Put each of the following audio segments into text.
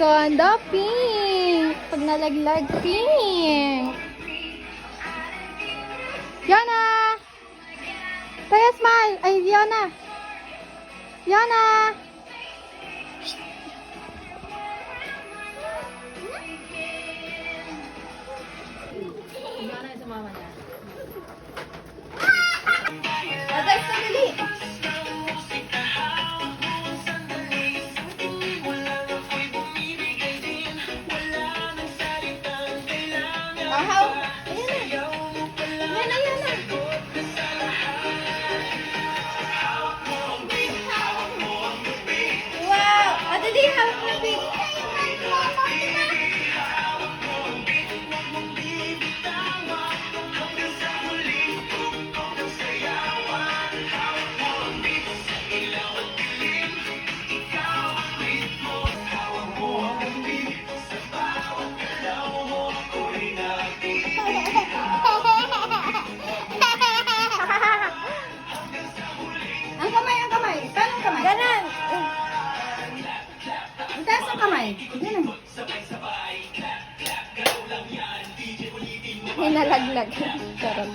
ganda, pink. Pag nalaglag, pink. Yana! Tayo, smile. Ay, Yana. Yana! Agay, sandali. Ahaw. Ayan na. Ayan na. Wow. Adali, hawak na, Pete. Ang kamay, ang kamay. Paano ang kamay? Ganon. Ang taas ang kamay. Ganon. May nalaglag. Charot.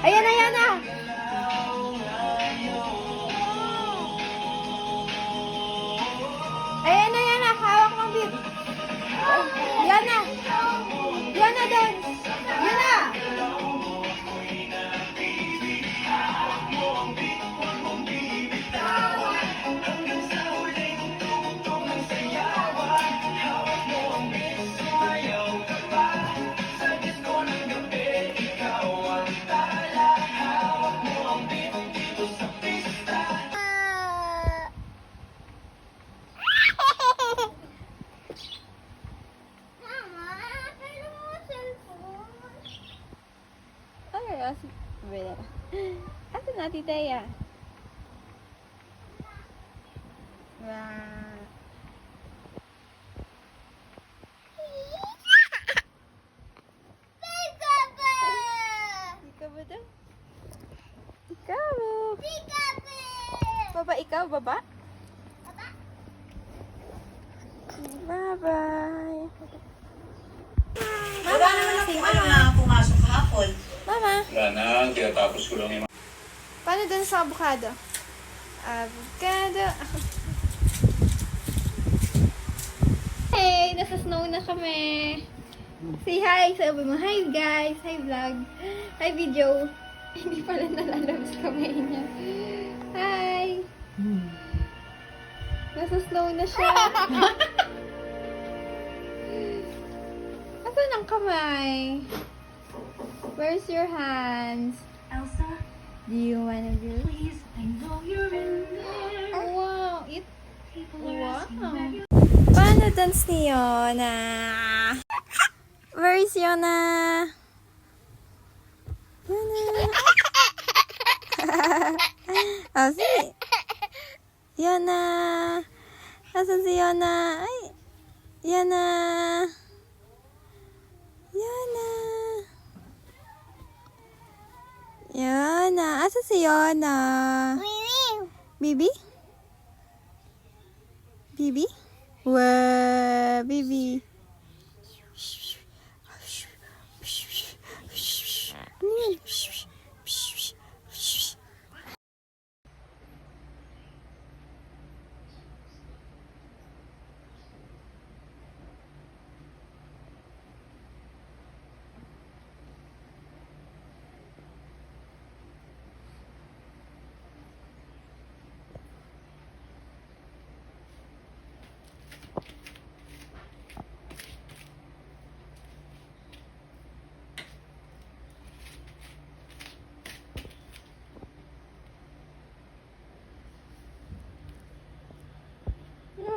Ayan, ayan na. Ayan na, yan na. Hawak mo, Bit. Yan na. Yan na din. Yan na. Asa na, Tita Ya? Wow. Ikaw ba daw? Ikaw. Baba, ikaw, baba? Bye-bye. Wala naman ako na pumasok hapon. Mama. Wala na, tinatapos ko lang yung... Paano dun sa avocado? Avocado. Hey, nasa snow na kami. Say hi. Sabi mo, hi guys. Hi vlog. Hi video. Hindi pala nalalabas kamay niya. Hi. Nasa snow na siya. Asan ang kamay? Where's your hands? Elsa, Do you wanna do? please, I know you're in there. Oh, wow. It. People are Wow. asking where you Paano dance ni Yona? Where is Yona? Yona. Oh, si Yona. Asan si Yona? Ay. Yona. Yona. Yona. Asan si Yona? Bibi? Bibi? Wah, Bibi.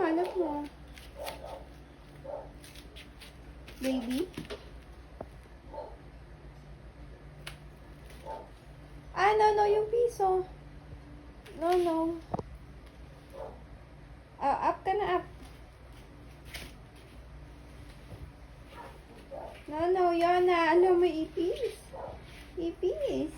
Hanap mo. Baby? oh. No. Up ka na, up. No, Yana. Ano, may ipis. Ipis.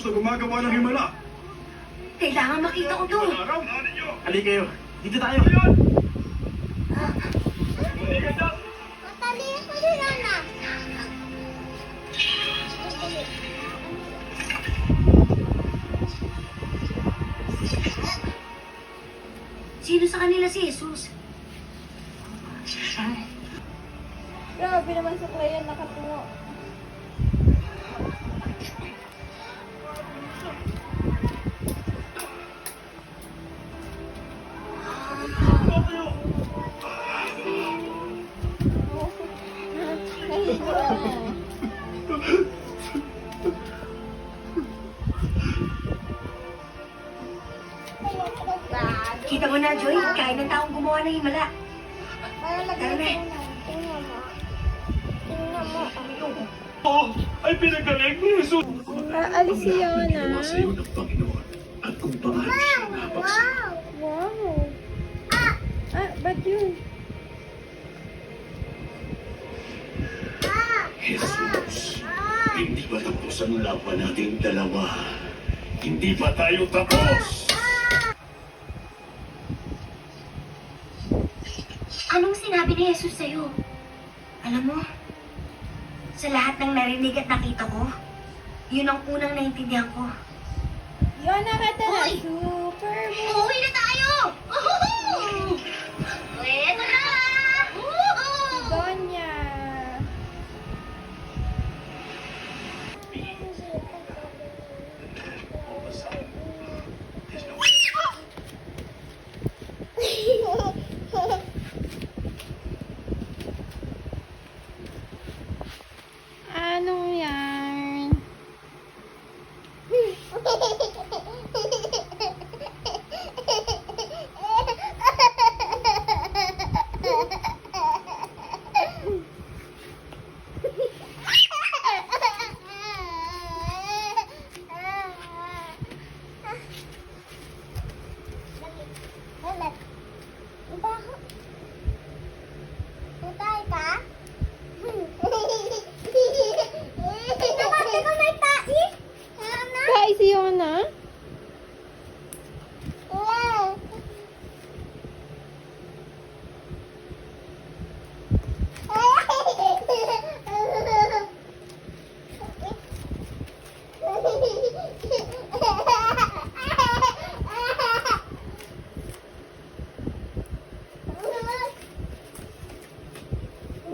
Sa gumagawa ng himala. Kailangan makita ko to. Araw, ninyo. Halika kayo. Dito tayo. Sino sa kanila si Jesus? Grabe naman sa klayan nakatungo. Kita mo na, Joy. Kaya ng taong gumawa ng himala. Tara na. Oh, ay pinagaling ni Jesus. Aalis si Yana. Sa iyo ng Panginoon at kung paano siya napagsin. Wow. Ba't yun? Jesus, hindi ba tapos ang laban nating dalawa? Hindi ba tayo tapos? Anong sinabi ni Jesus sa'yo? Alam mo, sa lahat ng narinig at nakita ko, yun ang unang naintindihan ko. Yana ka na. Super. Uuwi na tayo! Eto na! Donya. Anong yan? Guys, yun na?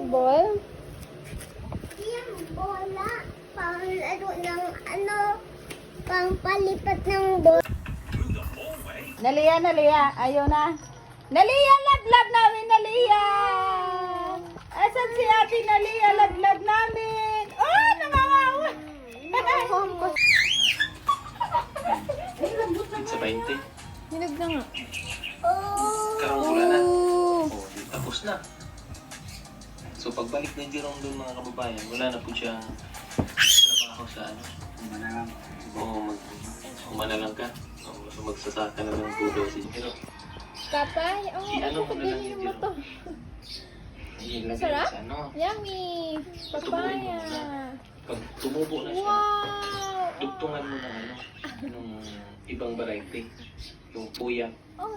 Ball? Yung bola, pang laro ng pang palipat ng bola. Nalia, ayaw na. Nalia, laglag namin, Nalia! Asan si ate Nalia, laglag namin? Oh, nangangawa! Sa 20. Hinog na nga. Karangula na. Oh. Oh, tapos na. So pagbalik ni Jerome doon mga kababayan, wala na po siya trabaho sa ano. Manalang. Oo, manalang ka. So magsasaka na ng pudo si Jerome. Kapay? Oh, I-ano mo na lang ganyan yung mo to. Ilagay Masarap? sa ano. Yummy! Papaya! Pag tumubo na siya, Wow! dugtungan mo ng ano, ng ibang variety. Yung puya.